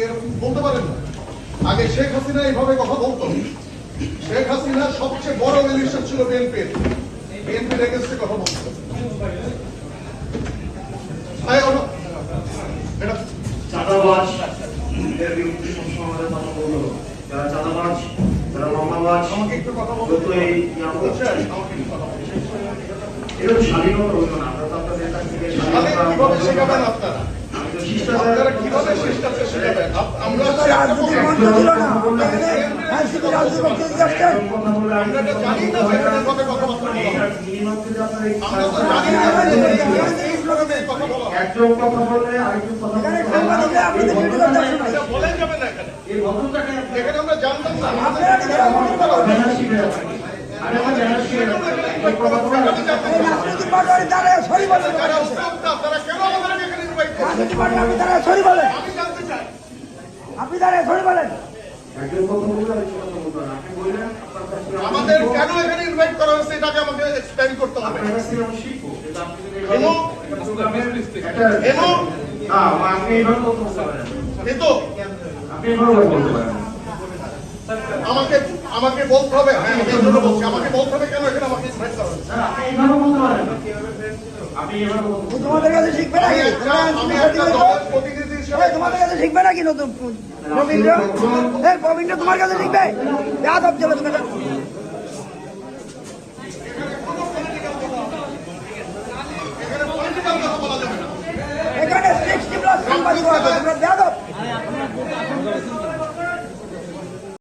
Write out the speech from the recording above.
এরকম বলতে পারেন না। আগে শেখ হাসিনা এইভাবে কথা বলতো। শেখ হাসিনা সবচেয়ে বড় মিলিশিয়া ছিল বিএনপির এগেন্সটে কথা বলতো। চাঁদাবাজ এর বিরুদ্ধে সবসময় কথা বললো, যারা চাঁদাবাজ, যারা মামলাবাজ, আমাকে একটু কথা বলতে এটা তো স্বাধীনতা হলো না। আমরা তো আপনাদের কাছ থেকে কিভাবে শেখাবেন আপনারা? আপনারা কিভাবে শিষ্টাচার শেখাবেন? আমরা তো রাজনীতির মন্ত্র ছিল না। আমরা তো জানি না সেখানে কবে কথাবার্তা বলা হয়। আমরা তো জানি না এই প্রোগ্রামে কথা বলা হয়। একজন কথা বললে আরেকজন কথা বলে বলেন যাবে না এখানে। এই ভদ্রতাকে এখানে আমরা জানতাম না। আপনি দাঁড়িয়ে সরি বলেন। আমাদের কেন এখানে ইনভাইট করা হয়েছে এটাকে আমাকে এক্সপ্লেইন করতে হবে। আমাকে বলতে হবে। হ্যাঁ, আমি এজন্য বলছি আমাকে বলতে হবে কেন এখানে আমাকে ইনভাইট করা হয়েছে। তোমাদের কাছে শিখবে নাকি? আমি একটা দলের প্রতিনিধি হিসেবে তোমাদের কাছে শিখবে নাকি নতুন প্রবীণরা? প্রবীণরা তোমার কাছে শিখবে? যাদব চলে তুমি